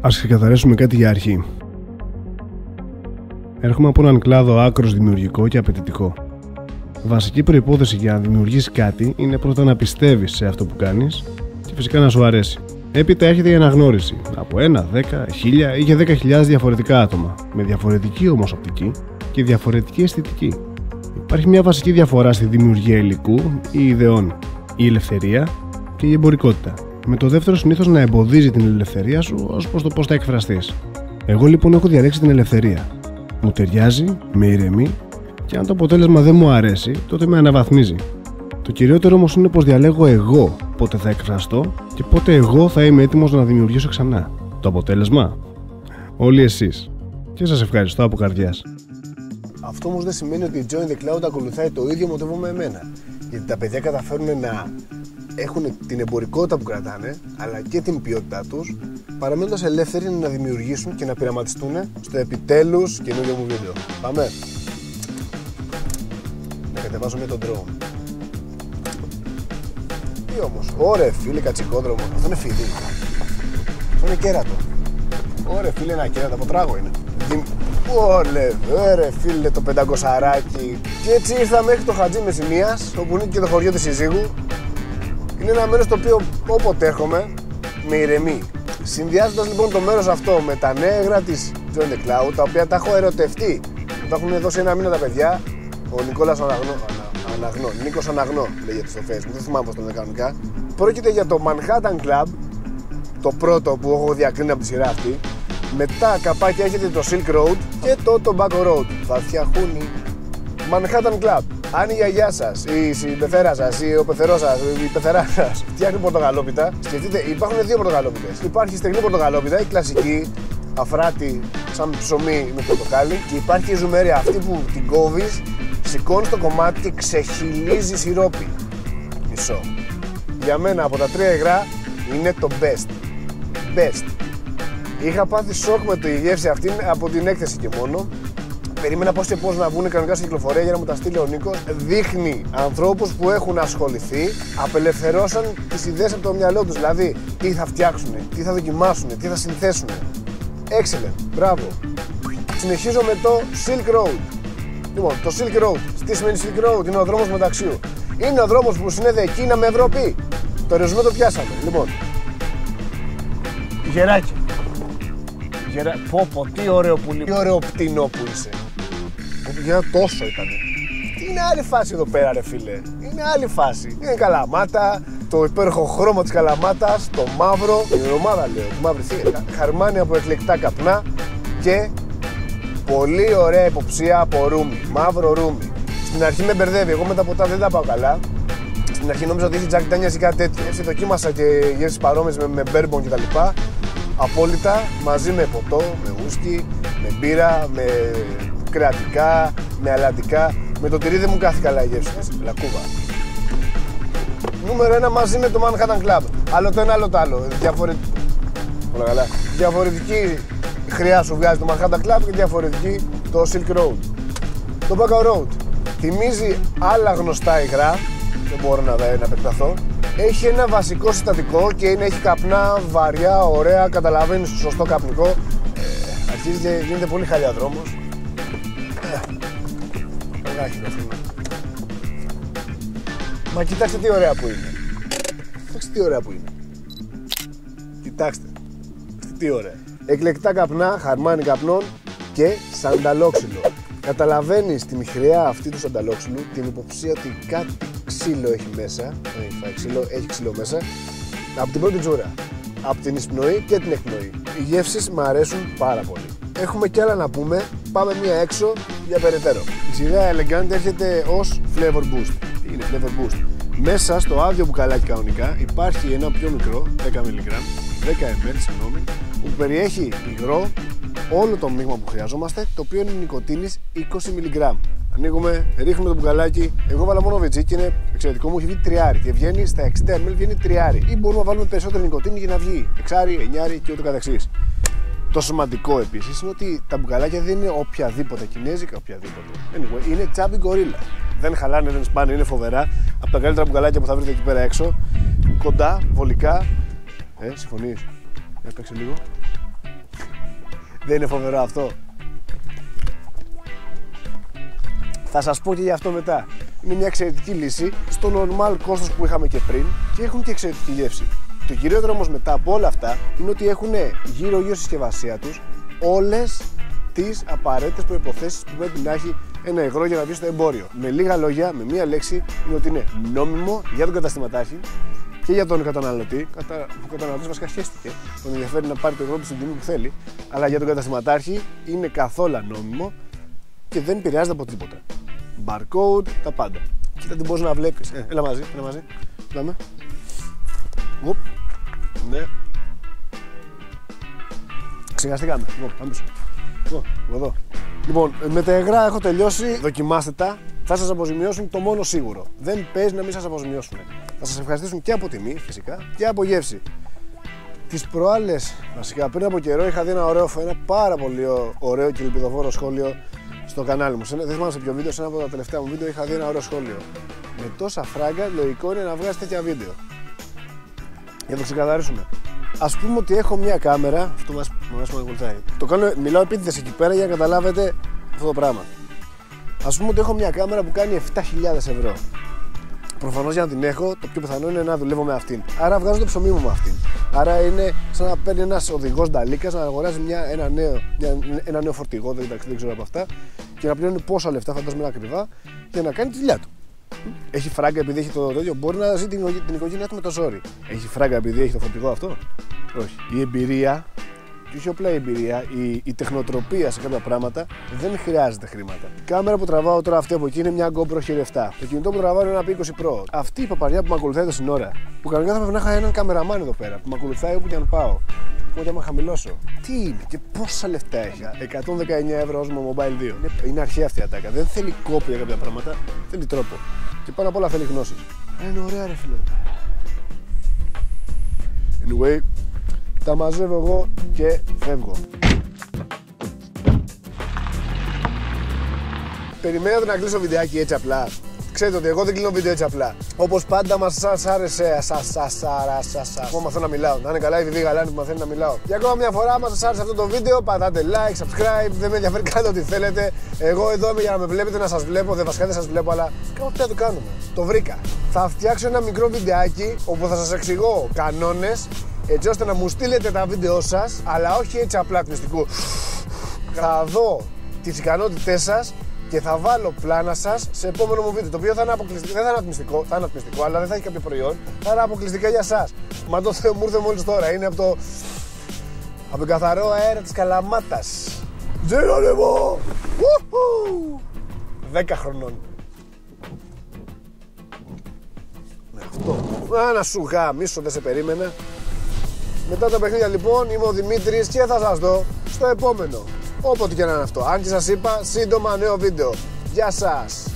Ας ξεκαθαρίσουμε κάτι για αρχή. Έρχομαι από έναν κλάδο άκρως δημιουργικό και απαιτητικό. Βασική προϋπόθεση για να δημιουργήσεις κάτι είναι πρώτα να πιστεύεις σε αυτό που κάνεις και φυσικά να σου αρέσει. Έπειτα έρχεται η αναγνώριση από 1, 10, 1000 ή και 10.000 διαφορετικά άτομα, με διαφορετική όμως οπτική και διαφορετική αισθητική. Υπάρχει μια βασική διαφορά στη δημιουργία υλικού ή ιδεών: η ελευθερία και η εμπορικότητα. Με το δεύτερο συνήθως να εμποδίζει την ελευθερία σου ως προς το πώς θα εκφραστείς. Εγώ λοιπόν έχω διαλέξει την ελευθερία. Μου ταιριάζει, με ηρεμεί και αν το αποτέλεσμα δεν μου αρέσει, τότε με αναβαθμίζει. Το κυριότερο όμως είναι πως διαλέγω εγώ πότε θα εκφραστώ και πότε εγώ θα είμαι έτοιμος να δημιουργήσω ξανά. Το αποτέλεσμα? Όλοι εσείς. Και σας ευχαριστώ από καρδιάς. Αυτό όμως δεν σημαίνει ότι η Join the Cloud ακολουθάει το ίδιο μοτίβο με εμένα. Γιατί τα παιδιά καταφέρουν να έχουν την εμπορικότητα που κρατάνε, αλλά και την ποιότητά τους, παραμένοντας ελεύθεροι να δημιουργήσουν και να πειραματιστούν στο επιτέλους καινούριο μου βίντεο. Πάμε! Να κατεβάσω με τον drone. Τι όμως, ωρε φίλε κατσικόδρομο, αυτό είναι φίδι. Αυτό είναι κέρατο. Ωρε φίλε, ένα κέρατο από τράγο είναι. Ωρε φίλε, το 500αράκι. Και έτσι ήρθα μέχρι το Χατζή Μεσσηνίας, όπου είναι και το χωριό της συζύγου. Είναι ένα μέρος το οποίο όποτε έρχομαι με ηρεμεί. Συνδυάζοντας λοιπόν το μέρος αυτό με τα νέα υγρά της Join the Cloud, τα οποία τα έχω ερωτευτεί, μου τα έχουν δώσει ένα μήνα τα παιδιά. Ο Νικόλας Νίκος Αναγνώ λέγεται στο Facebook, δεν θυμάμαι πώς το λένε κανονικά. Πρόκειται για το Manhattan Club, το πρώτο που έχω διακρίνει από τη σειρά αυτή. Μετά καπάκι έχετε το Silk Road και το Tobacco Road. Βαθιά χούνι. Manhattan Club. Αν η γιαγιά σας, η συμπεθέρα σας, ή ο πεθερός σας, η πεθερά σας φτιάχνει πορτογαλόπιτα, σκεφτείτε, υπάρχουν δύο πορτογαλόπιτες. Υπάρχει η στεγνή πορτογαλόπιτα, η κλασική, αφράτη, σαν ψωμί με πορτοκάλι, και υπάρχει η ζουμερή, αυτή που την κόβεις, σηκώνεις το κομμάτι και ξεχυλίζει σιρόπι. Μισό. Για μένα από τα τρία υγρά είναι το best. Best. Είχα πάθει σοκ με τη γεύση αυτή από την έκθεση και μόνο. Περίμενα πώς και πώς να βγουν κανονικά στην κυκλοφορία για να μου τα στείλει ο Νίκος. Δείχνει ανθρώπους που έχουν ασχοληθεί, απελευθερώσαν τις ιδέες από το μυαλό τους. Δηλαδή, τι θα φτιάξουν, τι θα δοκιμάσουν, τι θα συνθέσουν. Excellent, μπράβο. Συνεχίζω με το Silk Road. Λοιπόν, το Silk Road. Τι σημαίνει Silk Road? Είναι ο δρόμος μεταξύ. Είναι ο δρόμος που συνέδεε Κίνα με Ευρώπη. Το ρεζουμέ το πιάσαμε. Λοιπόν, γεράκι. Πω, τι ωραίο πουλί, τι ωραίο πτηνό που είσαι. Για τόσο ήταν. Είναι άλλη φάση εδώ πέρα, ρε φίλε. Είναι άλλη φάση. Είναι καλαμάτα, το υπέροχο χρώμα της καλαμάτας, το μαύρο, την ομάδα λέω, τη μαύρη θύρα. Χαρμάνι από εκλεκτά καπνά και πολύ ωραία υποψία από ρούμι. Μαύρο ρούμι. Στην αρχή με μπερδεύει, εγώ με τα ποτά δεν τα πάω καλά. Στην αρχή νόμιζα ότι είχε Jack Daniels ή κάτι τέτοιο. Έτσι δοκίμασα και γεύσεις παρόμοιες με bourbon κτλ. Απόλυτα μαζί με ποτό, με ουίσκι, με μπύρα, με κρεατικά, με αλατικά. Με το τυρί δεν μου κάθει καλά η γεύση. Λακκούβα. Νούμερο 1 μαζί με το Manhattan Club. Άλλο το ένα, άλλο το άλλο. Όλα καλά. Διαφορετική χρειά σου βγάζει το Manhattan Club και διαφορετική το Silk Road. Το Tobacco Road θυμίζει άλλα γνωστά υγρά. Δεν μπορώ να επεκταθώ. Έχει ένα βασικό συστατικό και έχει καπνά βαριά, ωραία, καταλαβαίνεις το σωστό καπνικό. Αρχίζει και γίνεται πολύ χαλιά δρόμος. Μα κοιτάξτε τι ωραία που είναι. Κοιτάξτε τι ωραία που είναι. Κοιτάξτε. Τι ωραία. Εκλεκτά καπνά, χαρμάνι καπνών και σανταλόξυλο. Καταλαβαίνεις τη μυχριά αυτή του σανταλόξυλου, την υποψία ότι κάτι ξύλο έχει μέσα. Έχει φάει ξύλο, έχει ξύλο μέσα. Από την πρώτη τζούρα. Από την εισπνοή και την εκπνοή. Οι γεύσεις μου αρέσουν πάρα πολύ. Έχουμε κι άλλα να πούμε. Πάμε μία έξω για περαιτέρω. Η σειρά Elegant έρχεται ως flavor boost. Τι είναι flavor boost? Μέσα στο άδειο μπουκαλάκι κανονικά υπάρχει ένα πιο μικρό, 10 mg, 10 ml, συγγνώμη, που περιέχει υγρό, όλο το μείγμα που χρειαζόμαστε, το οποίο είναι νοικοτήνης 20 mg. Ανοίγουμε, ρίχνουμε το μπουκαλάκι. Εγώ βάλα μόνο βιτζί και είναι εξαιρετικό, μου έχει βγει τριάρι και βγαίνει στα 60 ml, βγαίνει τριάρι. Ή μπορούμε να βάλουμε περισσότερη νοικοτήνη για να βγει εξάρι, εννιάρι και ούτω καθεξής. Το σημαντικό επίσης είναι ότι τα μπουκαλάκια δεν είναι οποιαδήποτε κινέζικα, οποιαδήποτε. Anyway, είναι τσάμπι γκορίλα. Δεν χαλάνε, δεν σπάνε, είναι φοβερά. Από τα καλύτερα μπουκαλάκια που θα βρείτε εκεί πέρα έξω. Κοντά, βολικά. Συμφωνείς? Για παίξε λίγο. Δεν είναι φοβερό αυτό? Θα σας πω και γι' αυτό μετά. Είναι μια εξαιρετική λύση στο normal κόστος που είχαμε και πριν και έχουν και εξαιρετική γεύση. Το κυριότερο όμως μετά από όλα αυτά είναι ότι έχουν γύρω-γύρω συσκευασία τους όλες τις απαραίτητες προϋποθέσεις που πρέπει να έχει ένα υγρό για να βγει στο εμπόριο. Με λίγα λόγια, με μία λέξη, είναι ότι είναι νόμιμο για τον καταστηματάρχη και για τον καταναλωτή. Ο καταναλωτής βασικά χέστηκε, τον ενδιαφέρει να πάρει το υγρό του στην τιμή που θέλει, αλλά για τον καταστηματάρχη είναι καθόλου νόμιμο και δεν επηρεάζεται από τίποτα. Barcode, τα πάντα. Κοίτα τι μπορείς να βλέπεις. Έλα μαζί, έλα μαζί. Πάμε. Οπ. Ναι. Ξεχαστήκαμε. Πάμε πίσω. Εδώ. Λοιπόν, με τα υγρά έχω τελειώσει. Δοκιμάστε τα. Θα σας αποζημιώσουν το μόνο σίγουρο. Δεν παίζει να μην σας αποζημιώσουν. Θα σας ευχαριστήσουν και από τιμή, φυσικά, και από γεύση. Τις προάλλες, βασικά πριν από καιρό, είχα δει ένα πάρα πολύ ωραίο και ελπιδοφόρο σχόλιο στο κανάλι μου. Δεν θυμάμαι σε ποιο βίντεο, σε ένα από τα τελευταία μου βίντεο είχα δει ένα ωραίο σχόλιο. Με τόσα φράγκα, λογικό είναι να βγάζει τέτοια βίντεο. Για να το ξεκαθαρίσουμε. Ας πούμε ότι έχω μια κάμερα. Αυτό μου αρέσει που με ακολουθάει. Το κάνω, μιλάω επίτηδες εκεί πέρα για να καταλάβετε αυτό το πράγμα. Ας πούμε ότι έχω μια κάμερα που κάνει 7.000 ευρώ. Προφανώς για να την έχω, το πιο πιθανό είναι να δουλεύω με αυτήν. Άρα βγάζω το ψωμί μου με αυτήν. Άρα είναι σαν να παίρνει ένας οδηγός νταλίκας να αγοράζει ένα νέο φορτηγό, δεν ξέρω από αυτά, και να πληρώνει πόσα λεφτά, φαντάζομαι ακριβά, για να κάνει τη δουλειά του. Έχει φράγκα επειδή έχει το τέτοιο, μπορεί να ζει την οικογένειά του με το ζόρι. Έχει φράγκα επειδή έχει το φορτηγό αυτό? Όχι. Η εμπειρία, και όχι απλά η εμπειρία, η τεχνοτροπία σε κάποια πράγματα δεν χρειάζεται χρήματα. Η κάμερα που τραβάω τώρα αυτή από εκεί είναι μια GoPro Hero 7. Το κινητό που τραβάω είναι ένα P20 Pro. Αυτή η παπαριά που με ακολουθάει τόση ώρα, που κανονικά θα πρέπει να είχα έναν καμεραμάν εδώ πέρα που με ακολουθάει όπου και αν πάω. Οπότε άμα χαμηλώσω. Τι είναι και πόσα λεφτά έχει? 119 ευρώ ως Mobile 2. Είναι αρχαία αυτή η ατάκα. Δεν θέλει κόπο για κάποια πράγματα, θέλει τρόπο. Και πάνω απ' όλα θέλει γνώσεις. Είναι ωραία ρε φίλε. Anyway, τα μαζεύω εγώ και φεύγω. Περιμένετε να κλείσω βιντεάκι έτσι απλά? Ξέρετε ότι εγώ δεν κλείνω βίντεο έτσι απλά. Όπως πάντα σας άρεσε. Εγώ μαθαίνω να μιλάω. Να είναι καλά η Βιβί Γαλάνη που μαθαίνει να μιλάω. Για ακόμα μια φορά, άμα σας άρεσε αυτό το βίντεο, πατάτε like, subscribe. Δεν με ενδιαφέρει, κάντε ό,τι θέλετε. Εγώ εδώ είμαι για να με βλέπετε, να σας βλέπω. Δεν βασικά δεν σας βλέπω, αλλά ό,τι θα το κάνουμε. Το βρήκα. Θα φτιάξω ένα μικρό βιντεάκι όπου θα σας εξηγώ κανόνες, έτσι ώστε να μου στείλετε τα βίντεο σας, αλλά όχι έτσι απλά πνευστικού. Θα δω τις ικανότητές σας και θα βάλω πλάνα σας σε επόμενο μου βίντεο. Το οποίο θα είναι αποκλειστικό, δεν θα είναι ατμιστικό, θα είναι ατμιστικό, αλλά δεν θα έχει κάποιο προϊόν. Θα είναι αποκλειστικά για εσάς. Μα το Θεό μου ήρθε μόλις τώρα. Είναι από τον καθαρό αέρα της Καλαμάτας. Τζερόνιμο! 10 χρονών. Με αυτό. Να σου γαμίσω, δεν σε περίμενα. Μετά τα παιχνίδια λοιπόν, είμαι ο Δημήτρης και θα σας δω στο επόμενο. Όποτε και να είναι αυτό. Αν και σας είπα, σύντομα νέο βίντεο. Γεια σας!